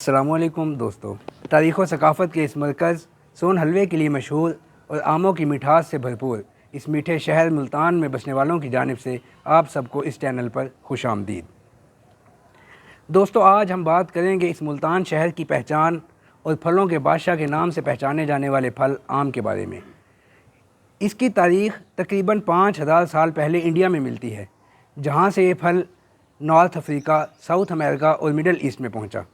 अस्सलामुअलैकुम दोस्तों, तारीख़ व सकाफ़त के इस मरकज़ सोन हलवे के लिए मशहूर और आमों की मिठास से भरपूर इस मीठे शहर मुल्तान में बसने वालों की जानिब से आप सबको इस चैनल पर खुश आमदीद। दोस्तों, आज हम बात करेंगे इस मुल्तान शहर की पहचान और फलों के बादशाह के नाम से पहचाने जाने वाले फल आम के बारे में। इसकी तारीख़ तकरीबन 5000 साल पहले इंडिया में मिलती है, जहाँ से ये फल नॉर्थ अफ्रीका, साउथ अमेरिका और मिडल ईस्ट में पहुँचा।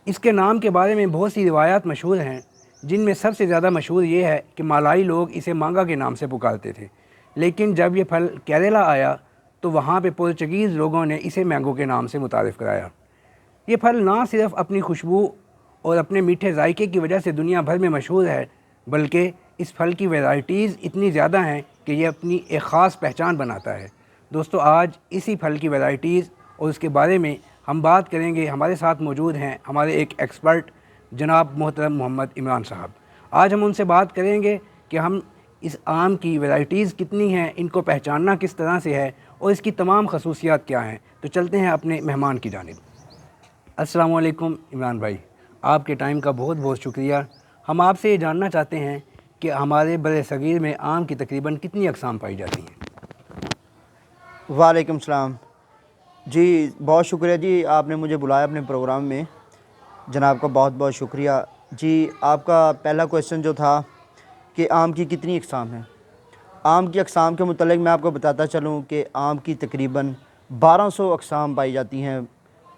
इसके नाम के बारे में बहुत सी रिवायात मशहूर हैं, जिनमें सबसे ज़्यादा मशहूर ये है कि मलाई लोग इसे मांगा के नाम से पुकारते थे, लेकिन जब ये फल केरला आया तो वहाँ पे पुर्तगीज़ लोगों ने इसे मैंगो के नाम से मुतारिफ़ कराया। ये फल ना सिर्फ अपनी खुशबू और अपने मीठे जायके की वजह से दुनिया भर में मशहूर है, बल्कि इस फल की वैरायटीज़ इतनी ज़्यादा हैं कि ये अपनी एक ख़ास पहचान बनाता है। दोस्तों, आज इसी फल की वैरायटीज़ और उसके बारे में हम बात करेंगे। हमारे साथ मौजूद हैं हमारे एक एक्सपर्ट जनाब मोहतरम मोहम्मद इमरान साहब। आज हम उनसे बात करेंगे कि हम इस आम की वैरायटीज़ कितनी हैं, इनको पहचानना किस तरह से है और इसकी तमाम खसूसियात क्या हैं। तो चलते हैं अपने मेहमान की जानिब। अस्सलाम वालेकुम इमरान भाई, आपके टाइम का बहुत बहुत शुक्रिया। हम आपसे ये जानना चाहते हैं कि हमारे बड़े सगीर में आम की तकरीबन कितनी अक़साम पाई जाती हैं? वालेकुम सलाम जी, बहुत शुक्रिया जी, आपने मुझे बुलाया अपने प्रोग्राम में। जनाब का बहुत बहुत शुक्रिया जी। आपका पहला क्वेश्चन जो था कि आम की कितनी अक़साम हैं, आम की अक़साम के मुतल्लिक़ मैं आपको बताता चलूँ कि आम की तकरीबन 1200 अक़साम पाई जाती हैं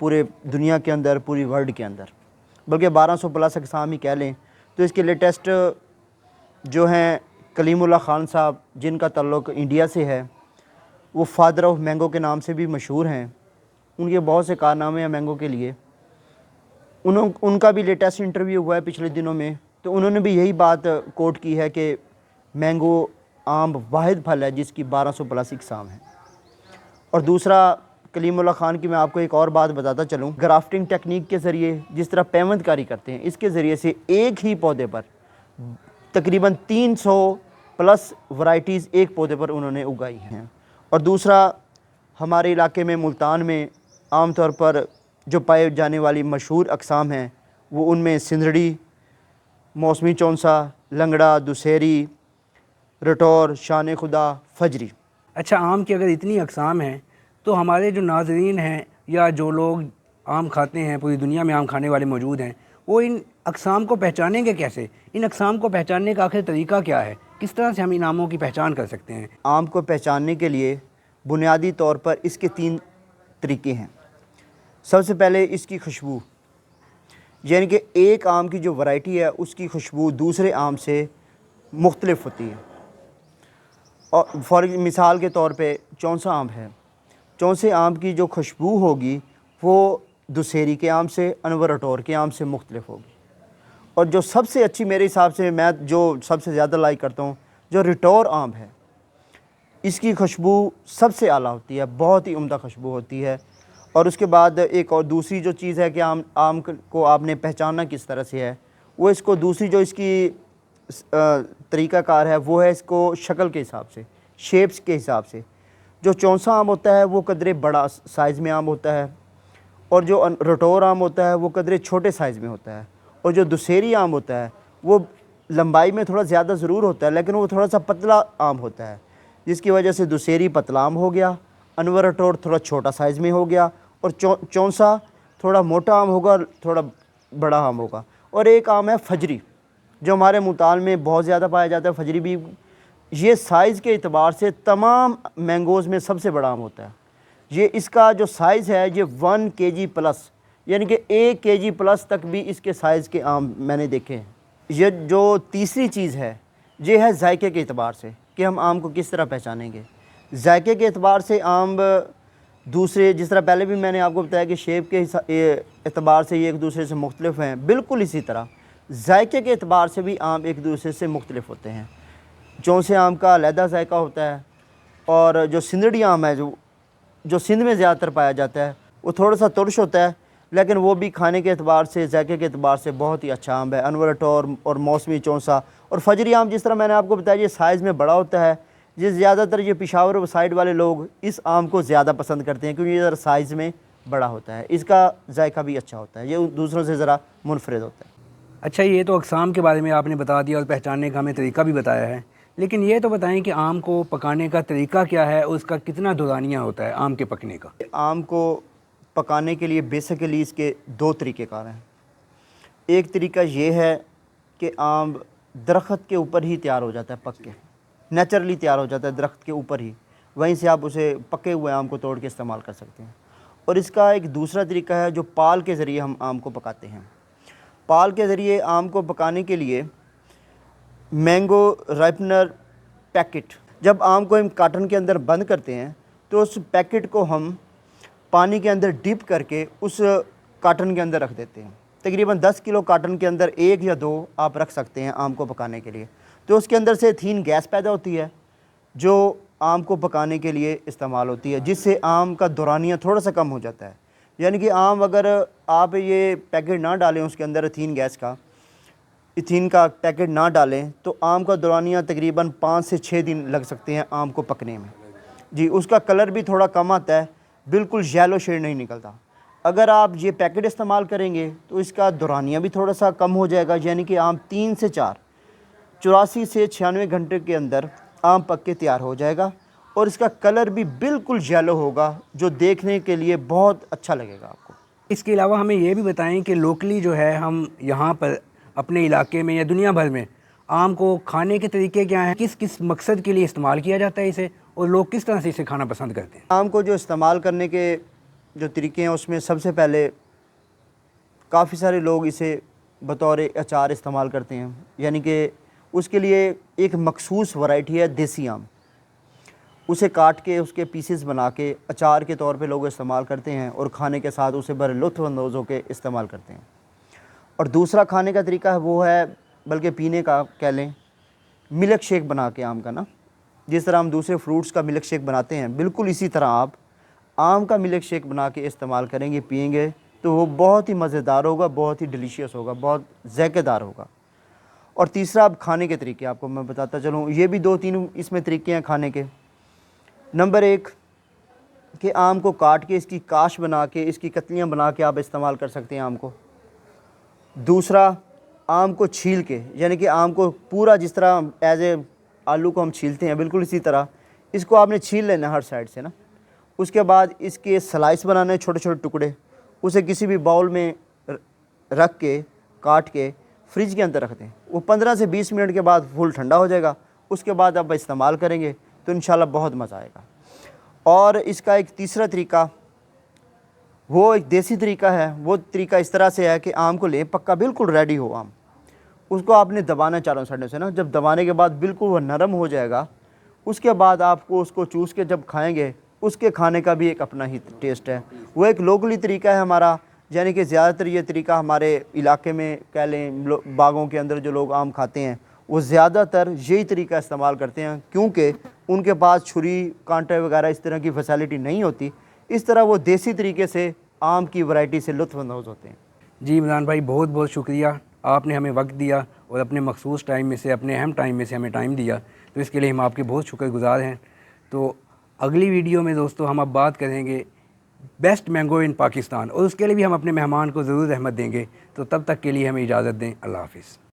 पूरे दुनिया के अंदर, पूरी वर्ल्ड के अंदर, बल्कि 1200 प्लस अक़साम ही कह लें। तो इसके लेटेस्ट जो हैं कलीमुल्लाह ख़ान साहब, जिनका तल्लुक़ इंडिया से है, वो फादर ऑफ मैंगो के नाम से भी मशहूर हैं। उनके बहुत से कारनामे हैं मैंगो के लिए। उनका भी लेटेस्ट इंटरव्यू हुआ है पिछले दिनों में, तो उन्होंने भी यही बात कोट की है कि मैंगो आम वाहिद फल है जिसकी 1200 प्लस अक़साम है। और दूसरा, कलीमुल्लाह ख़ान की मैं आपको एक और बात बताता चलूँ। ग्राफ्टिंग टेक्निक के ज़रिए जिस तरह पेवंदकारी करते हैं, इसके ज़रिए से एक ही पौधे पर तकरीबन 300 प्लस वैरायटीज़ एक पौधे पर उन्होंने उगाई हैं। और दूसरा, हमारे इलाके में मुल्तान में आम तौर पर जो पाए जाने वाली मशहूर अक़साम हैं, वो उनमें सिंधड़ी, मौसमी चौंसा, लंगड़ा, दुसेरी, रटौर, शान खुदा, फजरी। अच्छा, आम की अगर इतनी अक़साम हैं तो हमारे जो नाज़रीन हैं या जो लोग आम खाते हैं, पूरी दुनिया में आम खाने वाले मौजूद हैं, वो इन अक़साम को पहचानेंगे कैसे? इन अक़साम को पहचानने का आखिर तरीका क्या है? किस तरह से हम इन आमों की पहचान कर सकते हैं? आम को पहचानने के लिए बुनियादी तौर पर इसके 3 तरीके हैं। सबसे पहले इसकी खुशबू, यानी कि एक आम की जो वैरायटी है उसकी खुशबू दूसरे आम से मुख्तलिफ होती है। और फॉर मिसाल के तौर पे चौंसा आम है, चौंसे आम की जो खुशबू होगी वो दुसेरी के आम से, अनवर रटौर के आम से मुख्तलिफ होगी। और जो सबसे अच्छी मेरे हिसाब से, मैं जो सबसे ज़्यादा लाइक करता हूँ, जो रटौर आम है, इसकी खुशबू सबसे आला होती है, बहुत ही उम्दा खुशबू होती है। और उसके बाद एक और दूसरी जो चीज़ है कि आम को आपने पहचानना किस तरह से है, वो इसको दूसरी जो इसकी तरीक़ाकार है वो है इसको शक्ल के हिसाब से, शेप्स के हिसाब से। जो चौंसा आम होता है वो कदरे बड़ा साइज़ में आम होता है, और जो रटौर आम होता है वो कदरे छोटे साइज़ में होता है। और जो दुसेरी आम होता है वो लंबाई में थोड़ा ज़्यादा ज़रूर होता है, लेकिन वो थोड़ा सा पतला आम होता है, जिसकी वजह से दुसेरी पतला आम हो गया, अनवर रटौर थोड़ा छोटा साइज़ में हो गया, और चौंसा थोड़ा मोटा आम होगा, थोड़ा बड़ा आम होगा। और एक आम है फजरी, जो हमारे मुल्तान में बहुत ज़्यादा पाया जाता है। फजरी भी ये साइज़ के अतबार से तमाम मैंगोज़ में सबसे बड़ा आम होता है। ये इसका जो साइज़ है ये 1 kg प्लस, यानी कि 1 kg प्लस तक भी इसके साइज़ के आम मैंने देखे हैं। ये जो तीसरी चीज़ है ये है जायके के अतबार से, कि हम आम को किस तरह पहचानेंगे। जायके के अतबार से आम दूसरे, जिस तरह पहले भी मैंने आपको बताया कि शेप के अतबार से ये एक दूसरे से मुख्तलिफ हैं, बिल्कुल इसी तरह जायके के अतबार से भी आम एक दूसरे से मुख्तलिफ होते हैं। चौंसे आम का अलहदा जायका होता है, और जो सिंधड़ी आम है जो सिंध में ज़्यादातर पाया जाता है, वो थोड़ा सा तुर्श होता है, लेकिन वो भी खाने के अतबार से, जायके के अतबार से बहुत ही अच्छा आम है। अनवर रटौर और मौसमी चौंसा और फजरी आम, जिस तरह मैंने आपको बताया, ये साइज़ में बड़ा होता है। ये ज़्यादातर ये पेशावर साइड वाले लोग इस आम को ज़्यादा पसंद करते हैं, क्योंकि ये साइज़ में बड़ा होता है, इसका जायका भी अच्छा होता है, ये दूसरों से ज़रा मुनफरद होता है। अच्छा, ये तो अक़साम के बारे में आपने बता दिया और पहचानने का हमें तरीका भी बताया है, लेकिन ये तो बताएं कि आम को पकाने का तरीका क्या है और उसका कितना दौरानिया होता है आम के पकने का। आम को पकाने के लिए बेसिकली इसके दो तरीक़ेकार हैं। एक तरीका ये है कि आम दरख्त के ऊपर ही तैयार हो जाता है, पक के नेचुरली तैयार हो जाता है दरख्त के ऊपर ही, वहीं से आप उसे पके हुए आम को तोड़ के इस्तेमाल कर सकते हैं। और इसका एक दूसरा तरीका है जो पाल के ज़रिए हम आम को पकाते हैं। पाल के ज़रिए आम को पकाने के लिए मैंगो राइपनर पैकेट, जब आम को हम काटन के अंदर बंद करते हैं तो उस पैकेट को हम पानी के अंदर डिप करके उस काटन के अंदर रख देते हैं। तकरीबन 10 किलो काटन के अंदर 1 या 2 आप रख सकते हैं आम को पकाने के लिए। तो उसके अंदर से थीन गैस पैदा होती है जो आम को पकाने के लिए इस्तेमाल होती है, जिससे आम का दौरानिया थोड़ा सा कम हो जाता है। यानी कि आम अगर आप ये पैकेट ना डालें उसके अंदर इथीन गैस का, इथीन का पैकेट ना डालें तो आम का दौरानिया तकरीबन 5 से 6 दिन लग सकते हैं आम को पकने में। जी, उसका कलर भी थोड़ा कम आता है, बिल्कुल येलो शेड नहीं निकलता। अगर आप ये पैकेट इस्तेमाल करेंगे तो इसका दौरानिया भी थोड़ा सा कम हो जाएगा, यानी कि आम 3 से 4 84 से 96 घंटे के अंदर आम पक के तैयार हो जाएगा और इसका कलर भी बिल्कुल येलो होगा, जो देखने के लिए बहुत अच्छा लगेगा आपको। इसके अलावा हमें ये भी बताएं कि लोकली जो है हम यहाँ पर अपने इलाके में या दुनिया भर में आम को खाने के तरीके क्या हैं, किस किस मकसद के लिए इस्तेमाल किया जाता है इसे, और लोग किस तरह से इसे खाना पसंद करते हैं। आम को जो इस्तेमाल करने के जो तरीके हैं उसमें सबसे पहले काफ़ी सारे लोग इसे बतौर अचार इस्तेमाल करते हैं, यानी कि उसके लिए एक मखसूस वैरायटी है देसी आम, उसे काट के उसके पीसेस बना के अचार के तौर पे लोग इस्तेमाल करते हैं और खाने के साथ उसे बड़े लुत्फ़अंदोज़ होकर इस्तेमाल करते हैं। और दूसरा खाने का तरीका है वो है, बल्कि पीने का कह लें, मिल्क शेक बना के आम का ना, जिस तरह हम दूसरे फ्रूट्स का मिल्क शेक बनाते हैं बिल्कुल इसी तरह आप आम का मिल्क शेक बना के इस्तेमाल करेंगे, पिएंगे तो वो बहुत ही मज़ेदार होगा, बहुत ही डिलीशियस होगा, बहुत ज़ायकेदार होगा। और तीसरा अब खाने के तरीके आपको मैं बताता चलूँ, ये भी 2-3 इसमें तरीके हैं खाने के। नंबर 1 कि आम को काट के इसकी काश बना के इसकी कतलियाँ बना के आप इस्तेमाल कर सकते हैं आम को। दूसरा, आम को छील के, यानी कि आम को पूरा जिस तरह एज ए आलू को हम छीलते हैं बिल्कुल इसी तरह इसको आपने छील लेना हर साइड से ना। उसके बाद इसके स्लाइस बनाने छोटे छोटे टुकड़े, उसे किसी भी बाउल में रख के काट के फ्रिज के अंदर रख दें। वो 15 से 20 मिनट के बाद फुल ठंडा हो जाएगा। उसके बाद आप इस्तेमाल करेंगे तो इंशाल्लाह बहुत मज़ा आएगा। और इसका एक तीसरा तरीका, वो एक देसी तरीका है। वो तरीका इस तरह से है कि आम को लें, पक्का बिल्कुल रेडी हो आम, उसको आपने दबाना चारों साइडों से ना। जब दबाने के बाद बिल्कुल वो नरम हो जाएगा, उसके बाद आपको उसको चूस के जब खाएंगे उसके खाने का भी एक अपना ही टेस्ट है। वो एक लोकली तरीका है हमारा, यानी कि ज़्यादातर ये तरीका हमारे इलाके में कह लें बागों के अंदर जो लोग आम खाते हैं वो ज़्यादातर यही तरीका इस्तेमाल करते हैं, क्योंकि उनके पास छुरी कांटे वगैरह इस तरह की फैसिलिटी नहीं होती। इस तरह वो देसी तरीके से आम की वैरायटी से लुत्फ़अंदोज़ होते हैं। जी इमरान भाई, बहुत बहुत शुक्रिया, आपने हमें वक्त दिया और अपने मखसूस टाइम में से, अपने अहम टाइम में से हमें टाइम दिया, तो इसके लिए हम आपके बहुत शुक्रगुज़ार हैं। तो अगली वीडियो में दोस्तों हम अब बात करेंगे बेस्ट मैंगो इन पाकिस्तान, और उसके लिए भी हम अपने मेहमान को ज़रूर रहमत देंगे। तो तब तक के लिए हमें इजाज़त दें। अल्लाह हाफ़िज़।